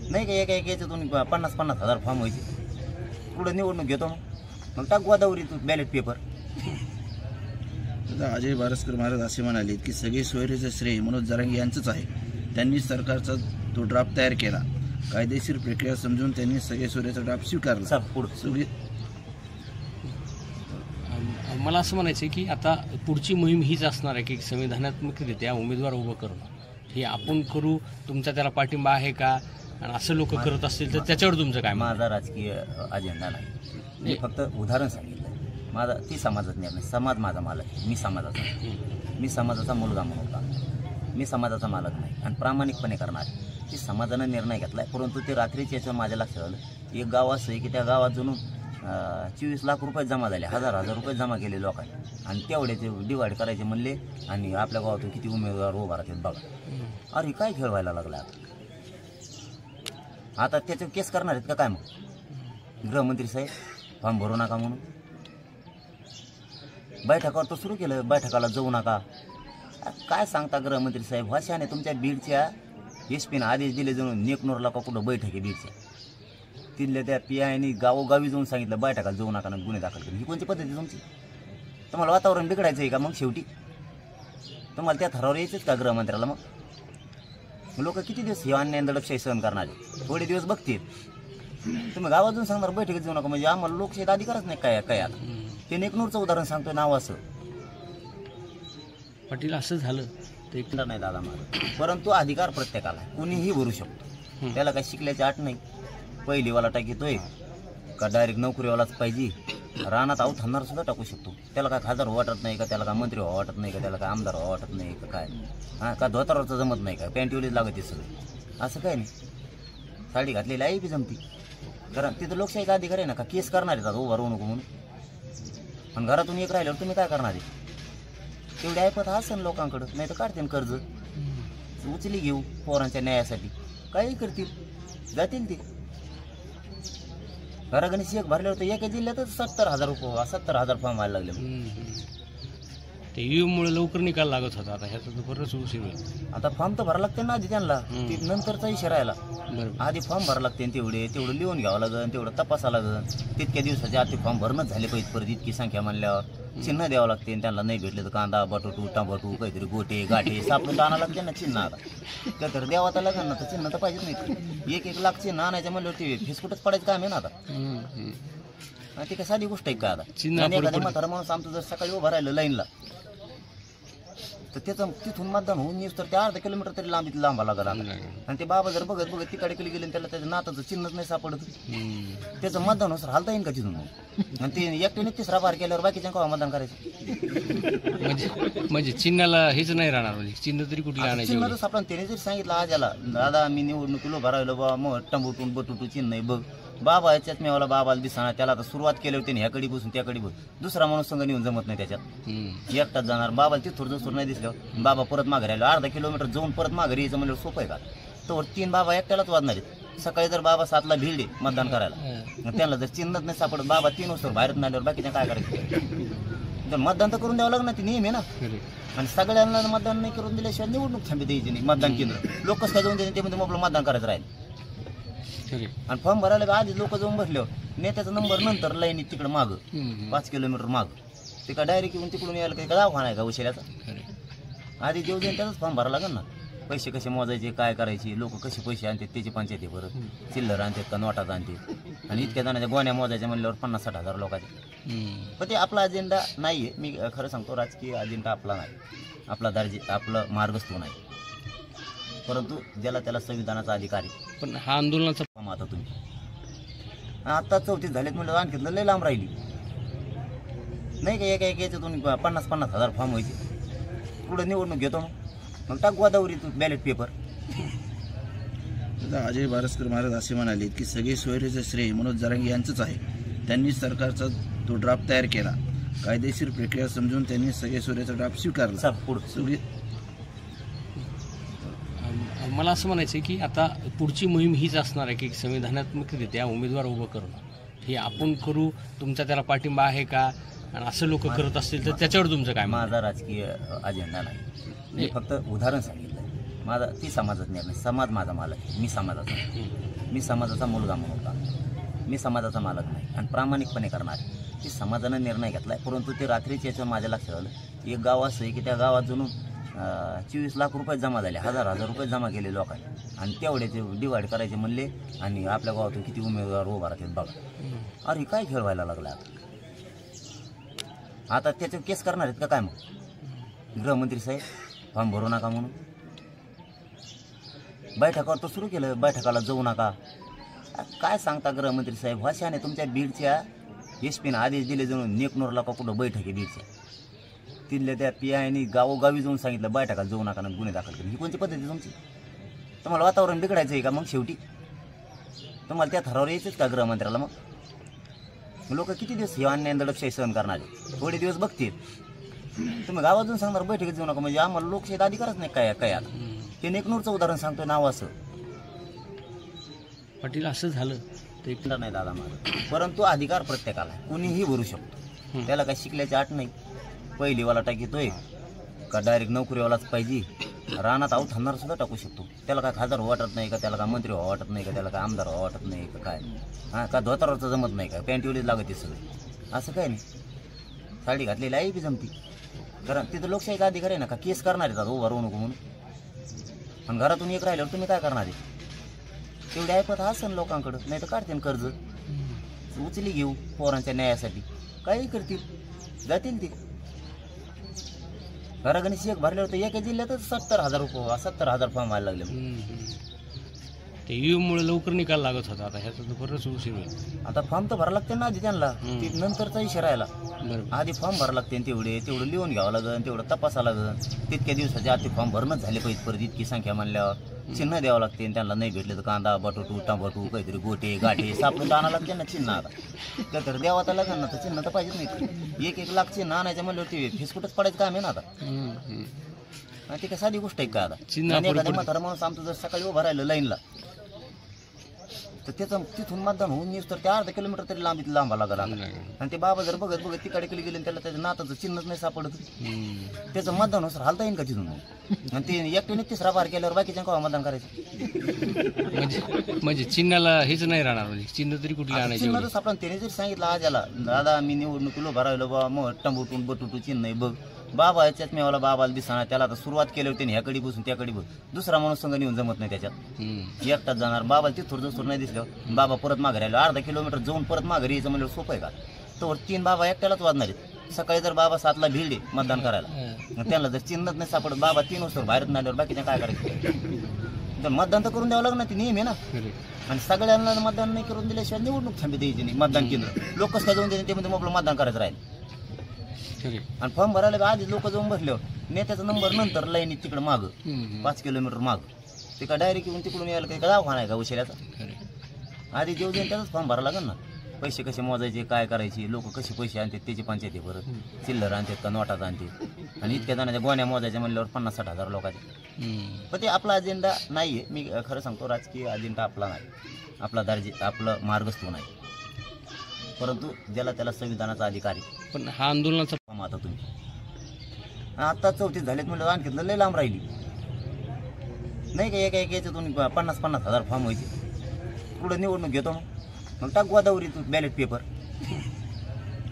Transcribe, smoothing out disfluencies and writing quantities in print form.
नाही का एका याच्यातून 50-50 हजार फॉर्म व्हायचे. पुढे निवडणूक घेतो मग टाक गोदावरी तू बॅलेट पेपर. अजय बारसकर महाराज असे म्हणाले की सगळे सोयरेचं श्रेय मनोज जरांगे यांचंच आहे. त्यांनी सरकारचा तो ड्राफ्ट तयार केला. कायदेशीर प्रक्रिया समजून त्यांनी सगळे सोयरेचा ड्राफ्ट स्वीकारला. मला असं म्हणायचं आहे की आता पुढची मोहीम हीच असणार आहे की संविधानात्मकरित्या उमेदवार उभं करणं हे आपण करू. तुमचा त्याला पाठिंबा आहे का? आणि असं लोक करत असतील तर त्याच्यावर तुमचं काय? माझा राजकीय अजेंडा नाही. मी फक्त उदाहरण सांगितलं. माझा ती समाजाचा निर्णय. समाज माझा मालक आहे. मी समाजाचा मुलगा म्हणून का मी समाजाचा मालक नाही आणि प्रामाणिकपणे करणार. ती समाजानं निर्णय घेतला आहे. परंतु ते रात्रीच्या याच्यावर माझ्या लक्षात आलं. एक गाव असं आहे की त्या गावात जणू 24 लाख रुपये जमा झाले. हजार रुपये जमा केले लोकांनी आणि तेवढ्याचे डिवाईड करायचे म्हणले आणि आपल्या गावातून किती उमेदवार उभा राहतात बघा. अरे काय खेळ व्हायला लागला आता त्याच्यावर केस करणार आहेत का काय? मग गृहमंत्री साहेब फॉर्म भरू नका म्हणून बैठकावर तर सुरू केलं. बैठकाला जाऊ नका काय सांगता गृहमंत्री साहेब? भाषाने तुमच्या बीडच्या एसपीनं आदेश दिले जाऊन नेकनूरला का कुठं बैठक आहे बीडच्या. तिथल्या त्या PIनी गावोगावी जाऊन सांगितलं बैठकाला जाऊ नका ना गुन्हे दाखल करून. ही कोणती पद्धती तुमची? तुम्हाला वातावरण बिघडायचं आहे का? मग शेवटी तुम्हाला त्या थरावर यायचंच का गृहमंत्र्याला? मग लोक किती दिवस हे अन्याय दडपशाही सहन करणारे? थोडे दिवस बघतील. तुम्ही गावात जाऊन सांगणार बैठकीत जाऊ नका म्हणजे आम्हाला लोकशाहीत अधिकारच नाही काय आता. ते नेकनूरचं उदाहरण सांगतोय नाव असं. पाटील असं झालं ते नाही दादा माझं. परंतु अधिकार प्रत्येकाला कुणीही भरू शकतो. त्याला काही शिकल्याची आठ नाही. पहिलीवाला टाकीतोय का डायरेक्ट नोकरीवालाच पाहिजे? रानात आऊत हाणणार सुद्धा टाकू शकतो. त्याला काय खासदार वाटत नाही का? त्याला काय मंत्री व्हावं वाटत नाही का? त्याला काय आमदार व्हावं वाटत नाही का? काय हां का धोतारावरचं जमत नाही का? पॅन्टीवलीच लागते सगळं असं काय नाही. साडी घातलेली आई बी जमती. कारण तिथं लोकशाहीचा अधिकार आहे ना. का केस करणार आहेत उभा राहू नको म्हणून? आणि घरातून एक राहिल्यावर तुम्ही काय करणार आहे? तेवढी ऐपत असेल लोकांकडं. नाही तर काढते कर्ज उचली घेऊ पोरांच्या न्यायासाठी. काही करतील जातील ते. घरागणीस एक भरले होते एका जिल्ह्यातच 70,000 फॉर्म व्हायला लागले. ते ईव्हीएममुळे लवकर निकाल लागत होता. आता ह्याचा तर बरंच उशीर होईल. आता फॉर्म तर भरावं लागते ना आधी त्यांना. नंतरचा इशारा राहिला. आधी फॉर्म भरावं लागते तेवढं लिहून घ्यावं लागेल. तेवढं तपासावं लागेल. तितक्या दिवसाच्या आधी फॉर्म भरणंच झाले पाहिजे. परत इतकी संख्या म्हणल्यावर चिन्ह द्यावं लागते. त्यांना नाही भेटले तर कांदा बटाटू टमाटू काहीतरी गोटे गाठे सापडून आणावं लागते ना चिन्ह. आता तर द्यावा तर लागेल ना. तर चिन्ह तर पाहिजेच नाही. 1-1 लाख चिन्ह आणायचं म्हणल्यावर ते फेसकुटच पडायचं काम आहे ना आता. ते काय साधी गोष्ट आहे का? आता एखाद्या म्हातारा माणूस आमचं जर सकाळी उभं राहिलं लाईनला तर त्याचं तिथून मतदान होऊन येऊस तर ते अर्धा किलोमीटर तरी लांबा लागला. आणि ते बाबा जर बघत तिकडे गेले त्याला त्याच्या नाताचं चिन्हच नाही सापडत. त्याचं मतदान होस हालता येईल का तिथून? आणि ते एकट्याने 3रा पार केल्यावर बाकीच्या केव्हा मतदान करायचं? म्हणजे चिन्हाला हेच नाही राहणार. म्हणजे चिन्ह तरी कुठली आणायचं? चिन्ह तर सापडा. त्याने जरी सांगितलं आज याला दादा मी निवडणुकीला भरायला बाबा मग टंबूटून बटुटू चिन्ह नाही बघ बाबा याच्यात मेवाला बाबाला दिसणार. त्याला आता सुरुवात केली होती ह्याकडे बसून त्याकडे बस. दुसरा माणूस संघ नेऊन जमत नाही त्याच्यात. एकटाच जाणार. बाबाला तिथून जसं नाही दिसल्यावर बाबा परत माघारी राहिलो. अर्धा किलोमीटर जाऊन परत माघारी यायचं म्हणल्यावर सोपं आहे का? तर 3 बाबा एकट्यालाच वाजणार आहेत. सकाळी जर बाबा 7ला भिडले मतदान करायला त्यांना जर चिन्हच नाही सापडत बाबा 3 वाजता बाहेर नाल्यावर बाकीच्या काय करायचं? तर मतदान तर करून द्यावं लागणार. ती नियम आहे ना. आणि सगळ्यांना मतदान नाही करून दिल्याशिवाय निवडणूक थांबी द्यायची नाही. मतदान केंद्र लोक कसं काय जाऊन द्यायचे? ते म्हणजे आपलं मतदान करायचं राहील. आणि फॉर्म भरायला आधीच लोक जाऊन बसल्यावर नेत्याचा नंबर नंतर लाईनीत तिकडं मागं 5 किलोमीटर मागं. ते का डायरेक्ट येऊन तिकडून यायला काही दवाखाना आहे का उशिराचा? आधी जेव देऊन त्याचाच फॉर्म भरायला लागेल ना. पैसे कसे मोजायचे काय करायचे लोक कसे पैसे आणतात त्याची पंचायती परत चिल्लर आणतात का नोटात आणतात. आणि इतक्या जणांच्या गोण्या मोजायच्या म्हणल्यावर 50-60 हजार लोकांचे. पण ते आपला अजेंडा नाही आहे. मी खरं सांगतो राजकीय अजेंडा आपला नाही. आपलं मार्गस्थ नाही. परंतु ज्याला त्याला संविधानाचा अधिकार आहे. पण हा आंदोलनाचा आता तुम्ही आता 34 झालेत म्हणलं आणखी लय लांब राहिली नाही का? एका याच्यातून 50-50 हजार फॉर्म व्हायचे. पुढे निवडणूक घेतो मग टाक गोदावरी तू बॅलेट पेपर. अजय बारसकर महाराज असे म्हणाले की सगळे सोयरेचं श्रेय मनोज जरांगे यांचंच आहे. त्यांनी सरकारचा तो ड्राफ्ट तयार केला. कायदेशीर प्रक्रिया समजून त्यांनी सगळे सोयरेचा ड्राफ्ट स्वीकारला. मला असं म्हणायचं आहे की आता पुढची मोहीम हीच असणार आहे की संविधानात्मकरित्या उमेदवार उभं करणं हे आपण करू. तुमचा त्याला पाठिंबा आहे का? आणि असं लोक करत असतील तर त्याच्यावर तुमचं काय? माझा राजकीय अजेंडा नाही. मी फक्त उदाहरण सांगितलं. माझा ती समाजाचा निर्णय, समाज माझा मालक आहे, मी समाजाचा मी समाजाचा मुलगा म्हणून का मी समाजाचा मालक नाही आणि प्रामाणिकपणे करणार आहे. ती समाजानं निर्णय घेतला आहे. परंतु ते रात्रीच्या याच्यावर माझ्या लक्षात आलं, एक गाव असं आहे की त्या गावात जणू 24 लाख रुपये जमा झाले, हजार रुपये जमा केले लोकांनी आणि तेवढ्याचे डिवाईड करायचे म्हणले आणि आपल्या गावातून किती उमेदवार उभा राहतात बघा. अरे काय खेळ व्हायला लागला आता त्याच्यावर केस करणार आहेत का काय? मग गृहमंत्री साहेब फॉर्म भरू नका म्हणून बैठकावर तर सुरू केलं, बैठकाला जाऊ नका. काय सांगता गृहमंत्री साहेब? भाषाने तुमच्या बीडच्या एसपीनं आदेश दिले जाऊन नेकनूरला का कुठं बैठक आहे बीडच्या, तिथल्या त्या PIने गावोगावी जाऊन सांगितलं बैठकाला जाऊ नका ना गुन्हे दाखल करून. ही कोणती पद्धती तुमची? तुम्हाला वातावरण बिघडायचं आहे का मग शेवटी? तुम्हाला त्या थरावर यायचंच का गृहमंत्र्याला? मग लोक किती दिवस हे अन्याय दडपशाही सहन करणारे? थोडे दिवस बघतील. तुम्ही गावात जाऊन सांगणार बैठकीत जाऊ नका म्हणजे आम्हाला लोकशाहीत अधिकारच नाही काय काय? आता ते नेकनूरचं उदाहरण सांगतो नाव असं पाटील असं झालं ते नाही दादा माझा. परंतु अधिकार प्रत्येकाला आहे, कुणीही भरू शकतो. त्याला काय शिकल्याची आठ नाही. पहिलीवाला टाकीतोय का डायरेक्ट नोकरीवालाच पाहिजे? रानात अवथांणार सुद्धा टाकू शकतो. त्याला काय खासदार वाटत नाही का? त्याला काय मंत्री व्हावं वाटत नाही का? त्याला काय आमदार व्हावं वाटत नाही का? काय हां का धोताराचं जमत नाही का? पॅन्ट एवढीच लागते सगळे असं काय नाही. साडी घातलेली आहे बी जमती. कारण तिथं लोकशाहीचा अधिकार आहे ना. का केस करणार आहेत उभा राहू नको म्हणून? आणि घरातून एक राहिल्यावर तुम्ही काय करणार आहे? तेवढी ऐपत असेल लोकांकडं, नाही तर काढतील कर्ज उचली घेऊ पोरांच्या न्यायासाठी. काही करतील, जातील ते. घरागणीच एक भरल्यावर तर एका जिल्ह्यातच 70,000 फॉर्म व्हायला लागले. ते EVM-मुळे लवकर निकाल लागत होता. आता ह्याचं तर बरंच उशीर होईल. आता फॉर्म तर भरावं लागते ना आधी त्यांना. ते नंतरचा इशारा राहिला. बरोबर. आधी फॉर्म भरावं लागते तेवढं लिहून घ्यावं लागेल, तेवढं तपासावं लागेल. तितक्या दिवसाच्या आधी फॉर्म भरणंच झाले पाहिजे. परत इतकी संख्या म्हणल्यावर चिन्ह द्यावं लागते. त्यांना नाही भेटले तर कांदा बटाटू टमाटू काहीतरी गोटे गाठे सापडून आणावं लागते ना चिन्ह. आता तर द्यावा तर लागेल ना. तर चिन्ह तर पाहिजेच नाही. 1 लाख चिन्ह आणायचं म्हणल्यावर ते फिसकुटच पडायचं काम आहे ना आता. ते काय साधी गोष्ट आहे का? आता एखाद्या म्हातारा माणूस आमचं जर सकाळी उभं राहिलं लाईनला तर त्याचं तिथून मतदान होऊन येऊस तर ते अर्धा किलोमीटर तरी लांबा लागला. आणि ते बाबा जर बघत तिकडे गेले आणि त्याला त्याच्या नाताचं चिन्हच नाही सापडत, त्याचं मतदान होसर हालता येईल का तिथून? आणि ते एकट्याने 3रा पार केल्यावर बाकीच्या केव्हा मतदान करायचं? म्हणजे चिन्हाला हेच नाही राहणार. म्हणजे चिन्ह तरी कुठली आणायची? चिन्ह तर सापडा. त्याने जरी सांगितलं आज याला दादा मी निवडणुकीला उभा राहिलो बाबा मग टंबुटून बटुटू चिन्ह नाही बघ बाबा याच्यात मी बाबाला दिसणार. त्याला आता सुरुवात केली होती ह्याकडे बसून त्याकडे बघ. दुसरा माणूस संघ नेऊन जमत नाही त्याच्यात. एकटाच जाणार. बाबाला तिथूर जसं नाही दिसलं बाबा परत माघारी आलो. अर्धा किलोमीटर जाऊन परत माघारी यायचं म्हणलं सोपं आहे का? तर 3 बाबा एकट्यालाच वाजणार आहेत. सकाळी जर बाबा 7ला भिडे मतदान करायला त्यांना जर चिन्हच नाही सापडत बाबा 3 वाजता बाहेर नाल्यावर बाकीच्या काय करायचं? तर मतदान तर करून द्यावं लागणार. ती नियम आहे ना. आणि सगळ्यांना मतदान नाही करून दिल्याशिवाय निवडणूक थांबी द्यायची नाही. मतदान केंद्र लोक कसं काय जाऊन द्यायचे? ते आपलं मतदान करायचं राहील. आणि फॉर्म भरायला आधी लोक जाऊन बसल्यावर नेत्याचा नंबर नंतर लाईनीत तिकडे माग 5 किलोमीटर माग. ते का डायरेक्ट येऊन तिकडून यायला काही दवाखाना आहे का उशिराचा? आधी जेव देऊन त्याचाच फॉर्म भरावा लागेल ना. पैसे कसे मोजायचे काय करायचे लोक कसे पैसे आणतात त्याची पंचायती परत चिल्लर आणतात का नोटात आणतात. आणि इतक्या जणांच्या गोण्या मोजायच्या म्हणल्यावर 50-60 हजार लोकांचे. पण ते आपला अजेंडा नाही आहे. मी खरं सांगतो राजकीय अजेंडा आपला नाही. आपलं मार्गस्थ नाही. परंतु ज्याला त्याला संविधानाचा अधिकार आहे. पण हा आंदोलनाचा आता तुम्ही आता 34 झालेत म्हणलं आणखी लय लांब राहिली नाही का? एका याच्यातून 50-50 हजार फॉर्म व्हायचे. पुढे निवडणूक घेतो मग टाक गोदावरी तू बॅलेट पेपर